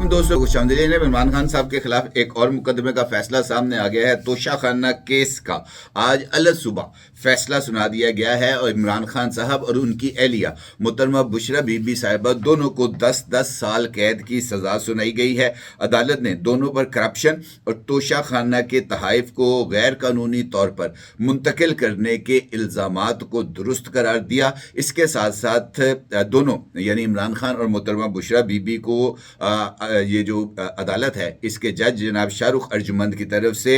वालेकुम दोस्तों, खुशामदीद। इमरान खान साहब के खिलाफ एक और मुकदमे का फैसला सामने आ गया है। तोशाखाना केस का आज अलग सुबह फैसला सुना दिया गया है और इमरान खान साहब और उनकी एहलिया मोहतरमा बुशरा बीबी साहिबा दोनों को 10-10 साल कैद की सजा सुनाई गई है। अदालत ने दोनों पर करप्शन और तोशाखाना के तहाइफ को गैर कानूनी तौर पर मुंतकिल करने के इल्ज़ामात को दुरुस्त करार दिया। इसके साथ साथ दोनों यानी इमरान खान और मोहतरमा बुशरा बीबी को ये जो अदालत है इसके जज जनाब शाहरुख अर्जुमंद की तरफ से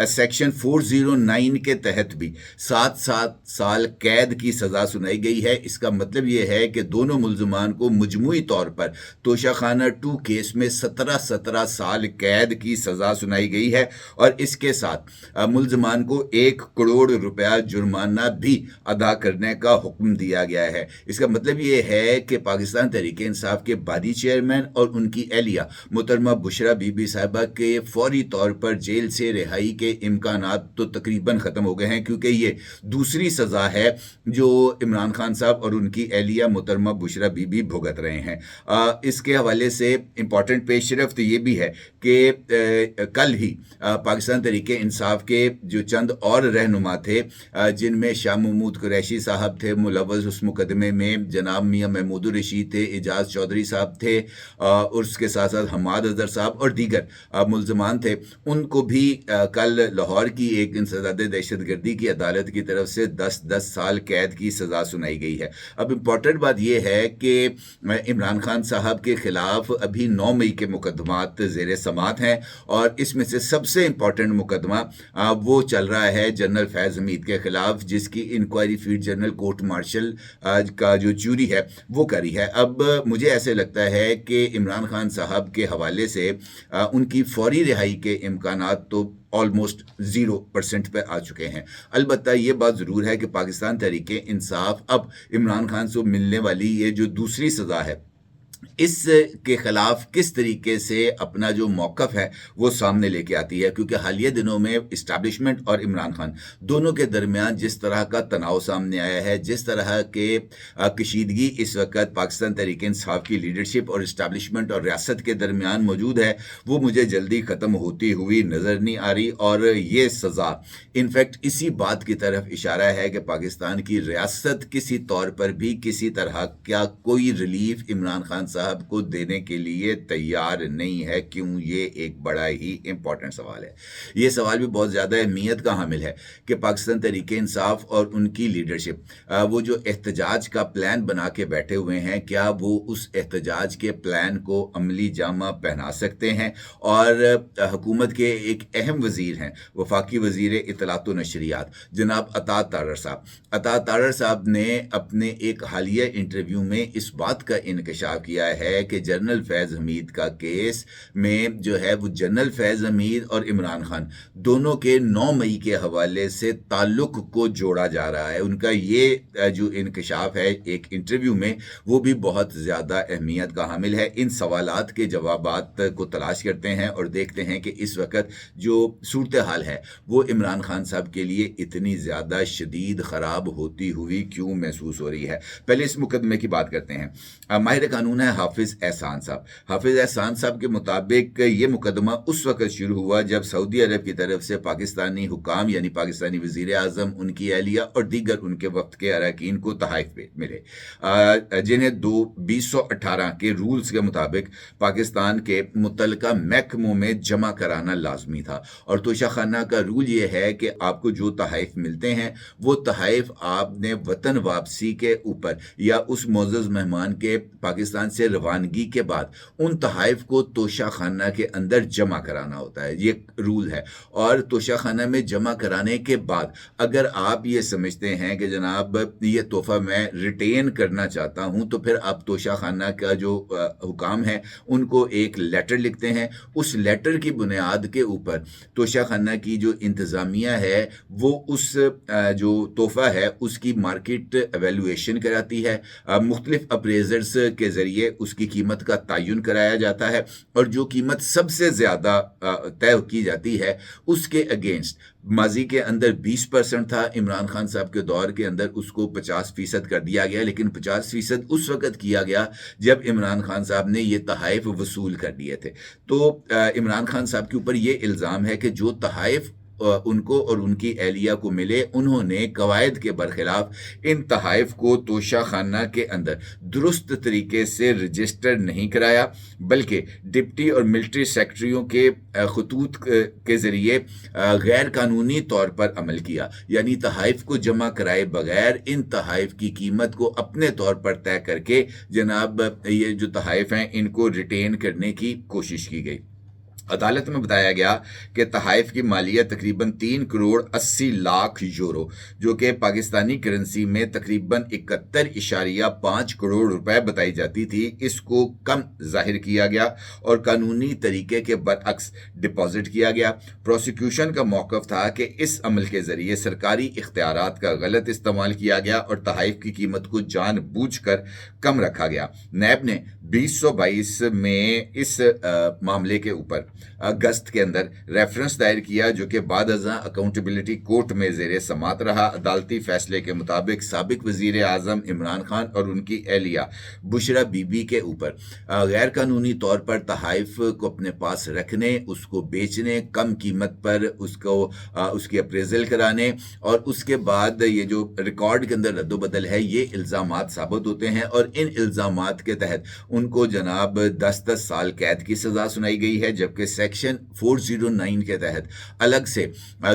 सेक्शन 409 के तहत भी 7-7 साल कैद की सजा सुनाई गई है। इसका मतलब ये है कि दोनों मुल्ज़मान को मजमूई तौर पर तोशाखाना 2 केस में 17-17 साल कैद की सजा सुनाई गई है और इसके साथ मुल्ज़मान को 1 करोड़ रुपया जुर्माना भी अदा करने का हुक्म दिया गया है। इसका मतलब ये है कि पाकिस्तान तहरीक इंसाफ के बादी चेयरमैन और उनकी एहलिया मोहतरमा बुशरा बीबी साहिबा के फौरी तौर पर जेल से रिहाई के इम्कानात तो तकरीबन ख़त्म हो गए हैं, क्योंकि ये दूसरी सज़ा है जो इमरान खान साहब और उनकी एहलिया मोहतरमा बुशरा बीबी भुगत रहे हैं। इसके हवाले से इम्पॉर्टेंट पेशरफ्त ये भी है कि कल ही पाकिस्तान तहरीक इंसाफ के जो चंद और रहनुमा थे जिनमें शाह महमूद कुरैशी साहब थे, मुलव्वस उस मुकदमे में जनाब मियाँ महमूद रशीद थे, एजाज चौधरी साहब थे और उसके साथ साथ हमाद अजहर साहब और दीगर मुल्ज़मान थे, उनको भी कल लाहौर की एक इंसदाद दहशतगर्दी की अदालत की तरफ से 10-10 साल कैद की सज़ा सुनाई गई है। अब इम्पॉर्टेंट बात यह है कि इमरान खान साहब के खिलाफ अभी 9 मई के मुकदमात ज़ेर समात हैं और इसमें से सबसे इम्पॉर्टेंट मुकदमा वो चल रहा है जनरल फैज़ हमीद के खिलाफ, जिसकी inquiry field general court martial का जो जूरी है वो करी है। अब मुझे ऐसे लगता है कि इमरान खान साहब के हवाले से उनकी फौरी रिहाई के इम्कानात तो ऑलमोस्ट 0% पे आ चुके हैं। अलबत्ता ये बात ज़रूर है कि पाकिस्तान तहरीक इंसाफ अब इमरान खान से मिलने वाली ये जो दूसरी सज़ा है इसके खिलाफ किस तरीके से अपना जो मौक़िफ़ है वो सामने लेके आती है, क्योंकि हालिया दिनों में इस्टेब्लिशमेंट और इमरान खान दोनों के दरमियान जिस तरह का तनाव सामने आया है, जिस तरह के कशीदगी इस वक्त पाकिस्तान तहरीक इंसाफ की लीडरशिप और इस्टेब्लिशमेंट और रियासत के दरमियान मौजूद है, वो मुझे जल्दी ख़त्म होती हुई नज़र नहीं आ रही। और ये सज़ा इनफैक्ट इसी बात की तरफ इशारा है कि पाकिस्तान की रियासत किसी तौर पर भी किसी तरह का कोई रिलीफ इमरान खान साहब को देने के लिए तैयार नहीं है। क्यों? ये एक बड़ा ही इंपॉर्टेंट सवाल है। ये सवाल भी बहुत ज़्यादा अहमियत का हामिल है कि पाकिस्तान तहरीक इंसाफ और उनकी लीडरशिप वो जो एहतजाज का प्लान बना के बैठे हुए हैं, क्या वो उस एहतजाज के प्लान को अमली जामा पहना सकते हैं? और हुकूमत के एक अहम वज़ीर हैं वफाकी वज़ीर इत्तलात व नशरियात जनाब अता तारर साहब। अता तारर साहब ने अपने एक हालिया इंटरव्यू में इस बात का इंकशाफ किया है कि जनरल फैज़ हमीद का केस में जो है वो जनरल फैज़ हमीद और इमरान खान दोनों के 9 मई के हवाले से ताल्लुक को जोड़ा जा रहा है। उनका ये जो इंकशाफ है एक इंटरव्यू में वो भी बहुत ज़्यादा अहमियत का हामिल है। इन सवालात के जवाबात को तलाश करते हैं और देखते हैं कि इस वक्त जो सूरत हाल है वो इमरान खान साहब के लिए इतनी ज़्यादा शदीद ख़राब होती हुई क्यों महसूस हो रही है। पहले इस मुकदमे की बात करते हैं। माहिर कानून है हाफिज़ एहसान साहब। हाफिज़ एहसान साहब के मुताबिक ये मुकदमा उस वक्त शुरू हुआ जब सऊदी अरब की तरफ से पाकिस्तानी हुकाम यानी पाकिस्तानी वज़ीर आज़म, उनकी एहलिया और दीगर उनके वक्त के अरकान को तहाइफ मिले, जिन्हें 2018 के रूल्स के मुताबिक पाकिस्तान के मुतलका महकमों में जमा कराना लाजमी था। और तोशाखाना का रूल ये है कि आपको जो तहाइफ मिलते हैं वो तहाइफ आपने वतन वापसी के ऊपर या उस मोअज़्ज़ज़ मेहमान के पाकिस्तान से रवानगी के बाद उन तहाइफ को तोशाखाना के अंदर जमा कराना होता है। ये रूल है। और तोशाखाना में जमा कराने के बाद अगर आप ये समझते हैं कि जनाब ये तोहफा मैं रिटेन करना चाहता हूँ, तो फिर आप तोशाखाना का जो हुकाम है उनको एक लेटर लिखते हैं। उस लेटर की बुनियाद के ऊपर तोशाखाना की जो इंतज़ामिया है वो उस जो तोहफा है उसकी मार्केट एवेल्युएशन कराती है। मुख्तलिफ अप्रेजर्स के ज़रिए ذریعے اس کی قیمت کا تعین کرایا جاتا ہے، اور جو قیمت سب سے زیادہ طے کی جاتی ہے اس کے اگینسٹ ماضی کے اندر 20% تھا، عمران خان صاحب کے دور کے اندر اس کو 50% کر دیا گیا، لیکن 50% اس وقت کیا گیا جب عمران خان صاحب نے یہ تحائف وصول کر دیے تھے۔ تو عمران خان صاحب کے اوپر یہ الزام ہے کہ جو تحائف ان کو اور ان کی اہلیہ کو ملے، انہوں نے قواعد کے برخلاف ان تحائف کو توشہ خانہ کے اندر درست طریقے سے رجسٹر نہیں کرایا، بلکہ ڈپٹی اور ملٹری سیکرٹریوں کے خطوط کے ذریعے غیر قانونی طور پر عمل کیا، یعنی تحائف کو جمع کرائے بغیر ان تحائف کی قیمت کو اپنے طور پر طے کر کے جناب یہ جو تحائف ہیں ان کو ریٹین کرنے کی کوشش کی گئی۔ عدالت میں بتایا گیا کہ تحائف کی مالیت تقریباً 3 کروڑ 80 لاکھ یورو، جو کہ پاکستانی کرنسی میں تقریباً 71.5 کروڑ روپے بتائی جاتی تھی، اس کو کم ظاہر کیا گیا اور قانونی طریقے کے برعکس ڈپازٹ کیا گیا۔ پروسیکیوشن کا موقف تھا کہ اس عمل کے ذریعے سرکاری اختیارات کا غلط استعمال کیا گیا اور تحائف کی قیمت کو جان بوجھ کر کم رکھا گیا۔ نیب نے 2022 میں اس معاملے کے اوپر اگست کے اندر ریفرنس دائر کیا، جو کہ بعد ازاں اکاؤنٹیبلٹی کورٹ میں زیر سماعت رہا۔ عدالتی فیصلے کے مطابق سابق وزیر اعظم عمران خان اور ان کی اہلیہ بشرا بی بی کے اوپر غیر قانونی طور پر تحائف کو اپنے پاس رکھنے، اس کو بیچنے، کم قیمت پر اس کی اپریزل کرانے اور اس کے بعد یہ جو ریکارڈ کے اندر رد و بدل ہے، یہ الزامات ثابت ہوتے ہیں اور ان الزامات کے تحت ان کو جناب 10 سال قید کی سزا سنائی گئی ہے، جبکہ سیکشن 409 کے تحت الگ سے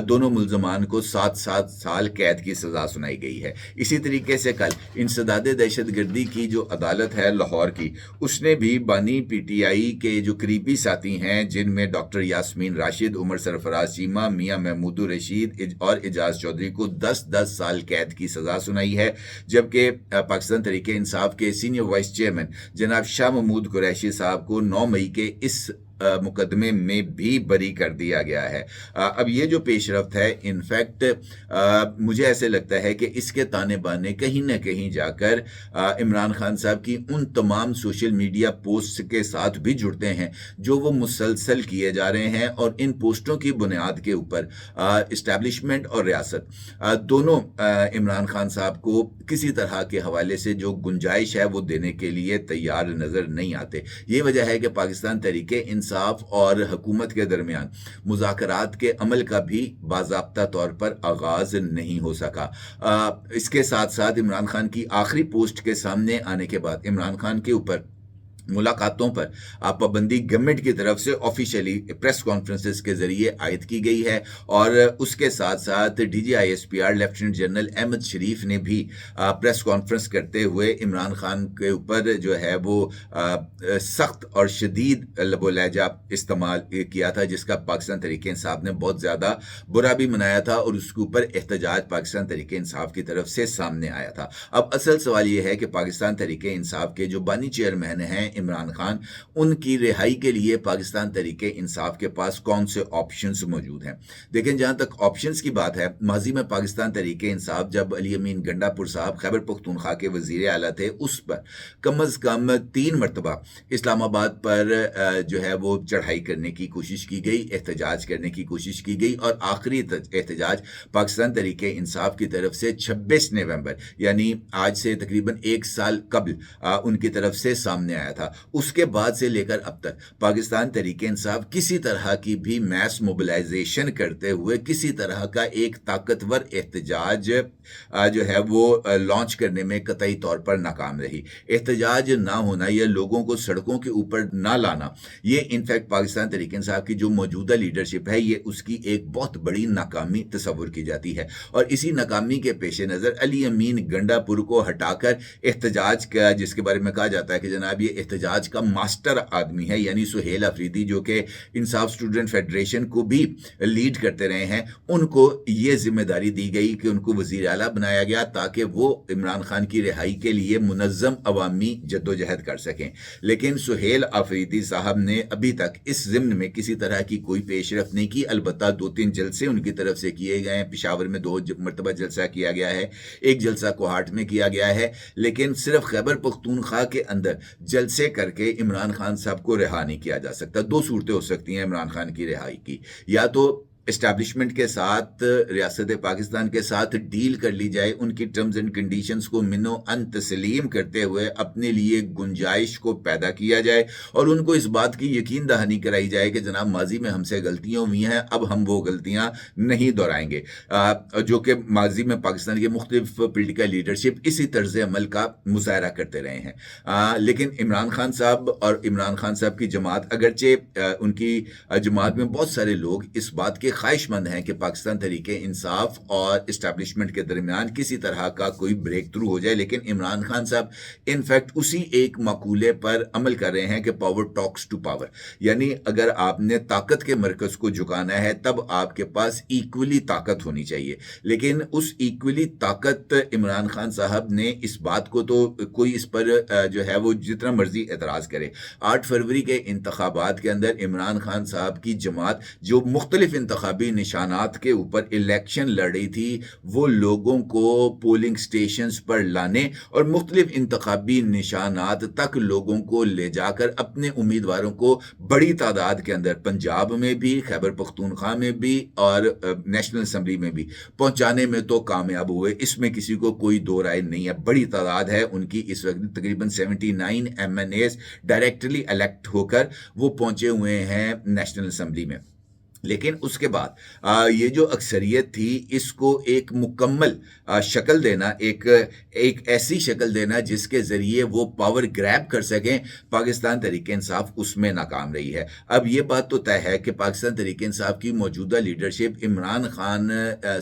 دونوں ملزمان کو 7 سال قید کی سزا سنائی گئی ہے۔ اسی طریقے سے کل انسداد دہشت گردی کی جو عدالت ہے لاہور کی، اس نے بھی بانی پی ٹی آئی کے جو قریبی ساتھی ہیں، جن میں ڈاکٹر یاسمین راشد، عمر سرفراز چیمہ، میاں محمود رشید اور اعجاز چودھری کو 10 سال قید کی سزا سنائی ہے، جبکہ پاکستان تحریک انصاف کے سینئر وائس چیئرمین جناب شاہ محمود قریشی صاحب کو 9 مئی کے اس مقدمے میں بھی بری کر دیا گیا ہے۔ اب یہ جو پیش رفت ہے، انفیکٹ مجھے ایسے لگتا ہے کہ اس کے تانے بانے کہیں نہ کہیں جا کر عمران خان صاحب کی ان تمام سوشل میڈیا پوسٹ کے ساتھ بھی جڑتے ہیں جو وہ مسلسل کیے جا رہے ہیں، اور ان پوسٹوں کی بنیاد کے اوپر اسٹیبلشمنٹ اور ریاست دونوں عمران خان صاحب کو کسی طرح کے حوالے سے جو گنجائش ہے وہ دینے کے لیے تیار نظر نہیں آتے۔ یہ وجہ ہے کہ پاکستان تحریک انصاف اور حکومت کے درمیان مذاکرات کے عمل کا بھی باضابطہ طور پر آغاز نہیں ہو سکا۔ اس کے ساتھ ساتھ عمران خان کی آخری پوسٹ کے سامنے آنے کے بعد عمران خان کے اوپر ملاقاتوں پر پابندی گورنمنٹ کی طرف سے آفیشیلی پریس کانفرنسز کے ذریعے عائد کی گئی ہے، اور اس کے ساتھ ساتھ D G I S P R lieutenant general Ahmed Sharif نے بھی پریس کانفرنس کرتے ہوئے عمران خان کے اوپر جو ہے وہ سخت اور شدید لب و لہجہ استعمال کیا تھا، جس کا پاکستان تحریک انصاف نے بہت زیادہ برا بھی منایا تھا، اور اس کے اوپر احتجاج پاکستان تحریک انصاف کی طرف سے سامنے آیا تھا۔ اب اصل سوال یہ ہے کہ پاکستان تحریک انصاف کے جو بانی چیئرمین ہیں عمران خان، ان کی رہائی کے لیے پاکستان تحریک انصاف کے پاس کون سے آپشنز موجود ہیں؟ دیکھیں، جہاں تک آپشنز کی بات ہے، ماضی میں پاکستان تحریک انصاف جب علی امین گنڈا پور صاحب خیبر پختونخوا کے وزیر اعلیٰ تھے، اس پر کم از کم 3 مرتبہ اسلام آباد پر جو ہے وہ چڑھائی کرنے کی کوشش کی گئی، احتجاج کرنے کی کوشش کی گئی، اور آخری احتجاج پاکستان تحریک انصاف کی طرف سے 26 نومبر یعنی آج سے تقریباً 1 سال قبل ان کی طرف سے سامنے آیا تھا۔ اس کے بعد سے لے کر اب تک پاکستان تحریک انصاف کسی طرح کی بھی میس موبلائزیشن کرتے ہوئے کسی طرح کا ایک طاقتور احتجاج جو ہے وہ لانچ کرنے میں قطعی طور پر ناکام رہی۔ احتجاج نہ ہونا یا لوگوں کو سڑکوں کے اوپر نہ لانا، یہ انفیکٹ پاکستان تحریک انصاف کی جو موجودہ لیڈرشپ ہے، یہ اس کی ایک بہت بڑی ناکامی تصور کی جاتی ہے، اور اسی ناکامی کے پیش نظر علی امین گنڈا پور کو ہٹا کر احتجاج کا، جس کے بارے میں کہا جاتا ہے کہ جناب یہ احتجاج کا ماسٹر آدمی ہے، یعنی سہیل افریدی، جو کہ انصاف اسٹوڈنٹ فیڈریشن کو بھی لیڈ کرتے رہے ہیں، ان کو یہ ذمہ داری دی گئی کہ ان کو وزیر اعلیٰ بنایا گیا تاکہ وہ عمران خان کی رہائی کے لیے منظم عوامی جدوجہد کر سکیں۔ لیکن سہیل افریدی صاحب نے ابھی تک اس ضمن میں کسی طرح کی کوئی پیش رفت نہیں کی، البتہ 2-3 جلسے ان کی طرف سے کیے گئے ہیں۔ پشاور میں 2 مرتبہ جلسہ کیا گیا ہے، 1 جلسہ کوہاٹ میں کیا گیا ہے، لیکن صرف خیبر پختونخوا کے اندر جلسے ऐसे करके इमरान खान साहब को रिहा नहीं किया जा सकता। दो सूरतें हो सकती हैं इमरान खान की रिहाई की, या तो एस्टैब्लिशमेंट के साथ, रियासत पाकिस्तान के साथ डील कर ली जाए, उनकी टर्म्स एंड कंडीशंस को मिनो अन तस्लीम करते हुए अपने लिए गुंजाइश को पैदा किया जाए और उनको इस बात की यकीन दहानी कराई जाए कि जनाब माजी में हमसे गलतियां हुई हैं, अब हम वो गलतियां नहीं दोहराएंगे, जो कि माजी में पाकिस्तान के मुख्तलिफ पोलिटिकल लीडरशिप इसी तर्ज अमल का मुजाहरा करते रहे हैं। लेकिन इमरान खान साहब और इमरान खान साहब की जमात, अगरचे उनकी जमात में बहुत सारे लोग इस बात के ख्वाहिशमंद हैं कि पाकिस्तान तरीके इंसाफ और इस्टेब्लिशमेंट के दरमियान किसी तरह का कोई ब्रेक थ्रू हो जाए, लेकिन इमरान खान साहब इनफैक्ट उसी एक मकूले पर अमल कर रहे हैं कि पावर टॉक्स टू पावर, यानी अगर आपने ताकत के मरकज को झुकाना है तब आपके पास इक्वली ताकत होनी चाहिए। लेकिन उस इक्वली ताकत इमरान खान साहब ने इस बात को, तो कोई इस पर जो है वो जितना मर्जी एतराज करे, 8 फरवरी के इंतखाबात के अंदर इमरान खान साहब की जमात जो मुख्तलिफ इंतखाबी निशानात के ऊपर इलेक्शन लड़ रही थी, वो लोगों को पोलिंग स्टेशंस पर लाने और मुख्तलिफ इंतखाबी निशानात तक लोगों को ले जाकर अपने उम्मीदवारों को बड़ी तादाद के अंदर पंजाब में भी, खैबर पख्तूनख्वा में भी और नेशनल असम्बली में भी पहुंचाने में तो कामयाब हुए, इसमें किसी को कोई दो राय नहीं है। बड़ी तादाद है उनकी, इस वक्त तकरीबन 79 MNAs डायरेक्टली इलेक्ट होकर वो पहुंचे हुए हैं नेशनल असम्बली में। लेकिन उसके बाद ये जो अक्सरियत थी, इसको एक मुकम्मल शक्ल देना, एक ऐसी शक्ल देना जिसके ज़रिए वो पावर ग्रैब कर सकें, पाकिस्तान तहरीक इंसाफ उसमें नाकाम रही है। अब ये बात तो तय है कि पाकिस्तान तहरीक इंसाफ की मौजूदा लीडरशिप इमरान खान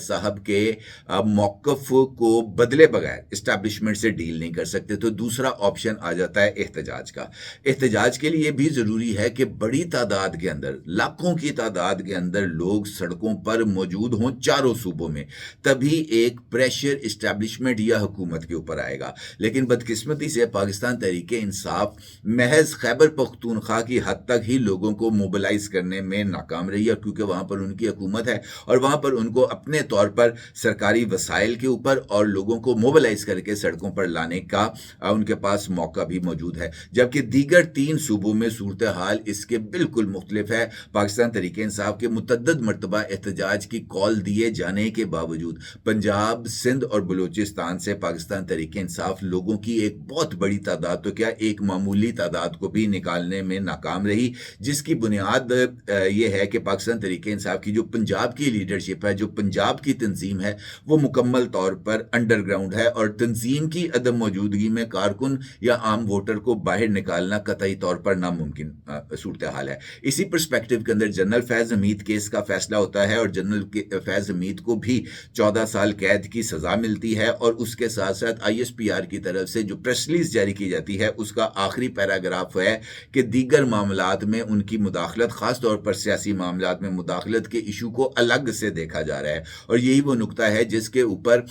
साहब के मौक़िफ़ को बदले बगैर इस्टेब्लिशमेंट से डील नहीं कर सकते, तो दूसरा ऑप्शन आ जाता है एहतजाज का। एहतजाज के लिए भी ज़रूरी है कि बड़ी तादाद के अंदर, लाखों की तादाद के अंदर लोग सड़कों पर मौजूद हों चारों सूबों में, तभी एक प्रेशर इस्टेब्लिशमेंट या हुकूमत के ऊपर आएगा। लेकिन बदकिस्मती से पाकिस्तान तहरीक इंसाफ महज खैबर पख्तूनख्वा की हद तक ही लोगों को मोबिलाइज करने में नाकाम रही है, क्योंकि वहां पर उनकी हुकूमत है और वहां पर उनको अपने तौर पर सरकारी वसाइल के ऊपर और लोगों को मोबिलाइज करके सड़कों पर लाने का उनके पास मौका भी मौजूद है। जबकि दीगर 3 सूबों में सूरत हाल इसके बिल्कुल मुख्तलिफ है। पाकिस्तान तहरीक इंसाफ के मुतअद्दिद मरतबा एहतजाज की कॉल दिए जाने के बावजूद पंजाब, सिंध और बलूचिस्तान से पाकिस्तान तहरीक इंसाफ लोगों की एक बहुत बड़ी तादाद, तो क्या एक मामूली तादाद को भी निकालने में नाकाम रही, जिसकी बुनियाद ये है कि पाकिस्तान तहरीक इंसाफ की जो पंजाब की लीडरशिप है, जो पंजाब की तंजीम है, वो मुकम्मल तौर पर अंडरग्राउंड है और तंजीम की अदम मौजूदगी में कारकुन या आम वोटर को बाहर निकालना कतई तौर पर नामुमकिन सूरत हाल है। इसी परस्पेक्टिव के अंदर जनरल फैज हमीद केस का फैसला होता है और जनरल फैज हमीद को भी 14 साल कैद की सजा मिलती है और उसके साथ साथ ISPR की तरफ से जो प्रेस रिलीज जारी की जाती है, उसका आखिरी पैराग्राफ है कि दीगर मामलात में उनकी मुदाखलत, खास तौर पर सियासी मामलात में मुदाखलत के इशू को अलग से देखा जा रहा है। और यही वो नुकता है जिसके ऊपर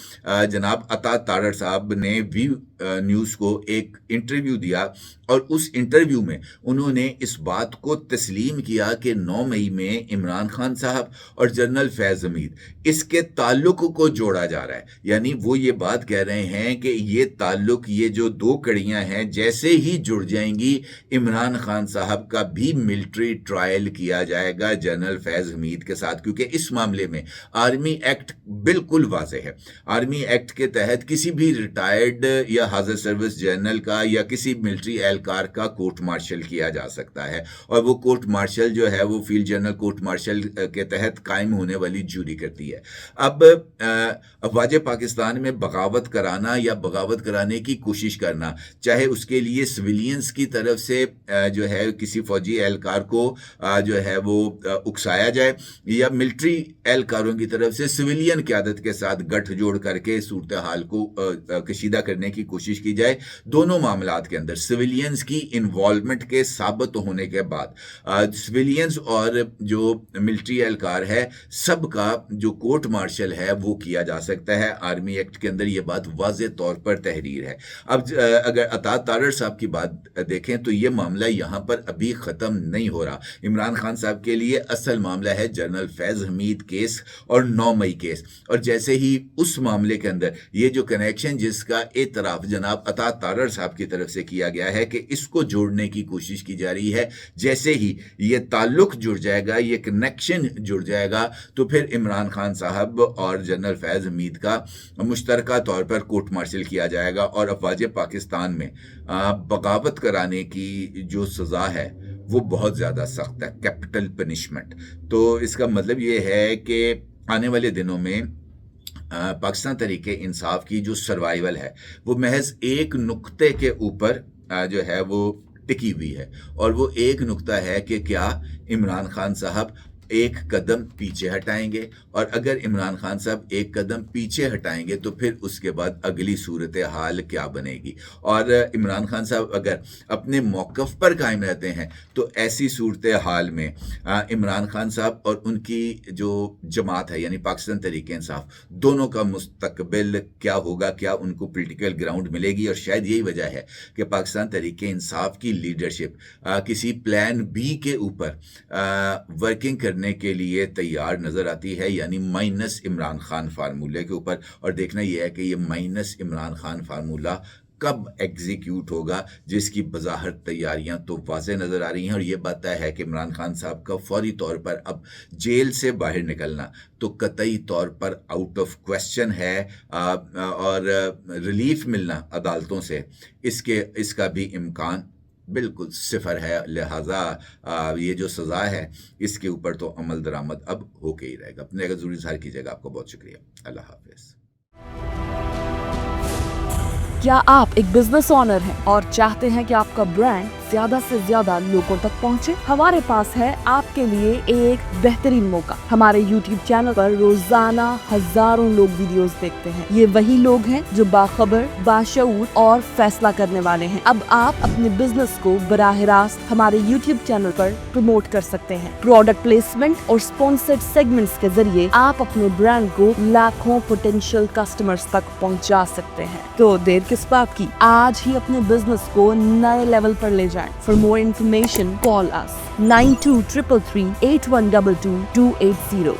जनाब अता तारड़ साहब ने व्यू न्यूज़ को एक इंटरव्यू दिया और उस इंटरव्यू में उन्होंने इस बात को तस्लीम किया कि 9 मई में इमरान खान साहब और जनरल फैज हमीद, इसके ताल्लुक को जोड़ा जा रहा है। यानी वो ये बात कह रहे हैं कि ये ताल्लुक, ये जो 2 कड़ियां हैं, जैसे ही जुड़ जाएंगी, इमरान खान साहब का भी मिलिट्री ट्रायल किया जाएगा जनरल फैज हमीद के साथ, क्योंकि इस मामले में आर्मी एक्ट बिल्कुल वाज़ेह है। आर्मी एक्ट के तहत किसी भी रिटायर्ड या हाजिर सर्विस जनरल का या किसी मिलिट्री एहलकार का कोर्ट मार्शल किया जा सकता है और वो कोर्ट मार्शल जो है वो फील्ड जनरल कोर्ट मार्शल के तहत कायम होने वाली जूरी करती है। अब अफवाज पाकिस्तान में बगावत कराना या बगावत कराने की कोशिश करना, चाहे उसके लिए सिविलियंस की तरफ से जो है किसी फौजी एहलकार को जो है वो उकसाया जाए या मिलिट्री एहलकारों की तरफ से सिविलियन क़यादत के साथ गठजोड़ करके सूरत हाल को कशीदा करने की कोशिश की जाए, दोनों मामलात के अंदर सिविलियंस की इन्वॉल्वमेंट के साबित होने के बाद सिविलियंस और जो मिलिट्री एहलकार है, सबका जो कोर्ट मार्शल है वो किया जा सकता है। आर्मी एक्ट के अंदर ये बात वाज़े तौर पर तहरीर है। अब अगर अता तारड़ साहब की बात देखें तो ये मामला यहाँ पर अभी ख़त्म नहीं हो रहा। इमरान खान साहब के लिए असल मामला है जनरल फैज हमीद केस और 9 मई केस, और जैसे ही उस मामले के अंदर ये जो कनेक्शन जिसका एतराफ़ ड्राफ्ट जनाब अता तारड़ साहब की तरफ से किया गया है कि इसको जोड़ने की कोशिश की जा रही है। जैसे ही ये ताल्लुक जुड़ जाएगा, ये कनेक्शन जुड़ जाएगा, तो फिर इमरान खान साहब और जनरल फैज़ हमीद का मुश्तरका तौर पर कोर्ट मार्शल किया जाएगा और अफवाज पाकिस्तान में बगावत कराने की जो सज़ा है वो बहुत ज़्यादा सख्त है, कैपिटल पनिशमेंट। तो इसका मतलब ये है कि आने वाले दिनों में पाकिस्तान तहरीक इंसाफ की जो सर्वाइवल है वो महज एक नुक्ते के ऊपर जो है वो टिकी हुई है, और वो एक नुक्ता है कि क्या इमरान खान साहब एक कदम पीछे हटाएंगे, और अगर इमरान खान साहब एक कदम पीछे हटाएंगे तो फिर उसके बाद अगली सूरत हाल क्या बनेगी। और इमरान खान साहब अगर अपने मौक़िफ़ पर कायम रहते हैं तो ऐसी सूरत हाल में इमरान खान साहब और उनकी जो जमात है यानी पाकिस्तान तहरीक इंसाफ, दोनों का मुस्तकबिल क्या होगा, क्या उनको पॉलिटिकल ग्राउंड मिलेगी। और शायद यही वजह है कि पाकिस्तान तहरीक इंसाफ की लीडरशिप किसी प्लान बी के ऊपर वर्किंग करने के लिए तैयार नजर आती है, यानी माइनस इमरान खान फार्मूले के ऊपर। और देखना यह है कि ये माइनस इमरान खान फार्मूला कब एग्जीक्यूट होगा, जिसकी बज़ाहिर तैयारियां तो वाज़ेह नज़र आ रही हैं। और ये बात तय है कि इमरान खान साहब का फौरी तौर पर अब जेल से बाहर निकलना तो कतई तौर पर आउट ऑफ क्वेश्चन है, और रिलीफ मिलना अदालतों से इसका भी इम्कान बिल्कुल सिफर है। लिहाजा ये जो सज़ा है इसके ऊपर तो अमल दरामद अब होके ही रहेगा। अपने अगर ज़रूरी इज़हार कीजिएगा। आपको बहुत शुक्रिया। अल्लाह हाफ़िज़। क्या आप एक बिजनेस ओनर हैं और चाहते हैं कि आपका ब्रांड ज्यादा से ज्यादा लोगों तक पहुंचे? हमारे पास है आपके लिए एक बेहतरीन मौका। हमारे YouTube चैनल पर रोजाना हजारों लोग वीडियोस देखते हैं। ये वही लोग हैं जो बाखबर, बाशऊर और फैसला करने वाले हैं। अब आप अपने बिजनेस को बराह रास्त हमारे YouTube चैनल पर प्रमोट कर सकते हैं। प्रोडक्ट प्लेसमेंट और स्पॉन्सर्ड सेगमेंट्स के जरिए आप अपने ब्रांड को लाखों पोटेंशियल कस्टमर्स तक पहुंचा सकते हैं। तो देर किस बात की, आज ही अपने बिजनेस को नए लेवल पर ले जाएं। For more information, call us 9233 8122 280.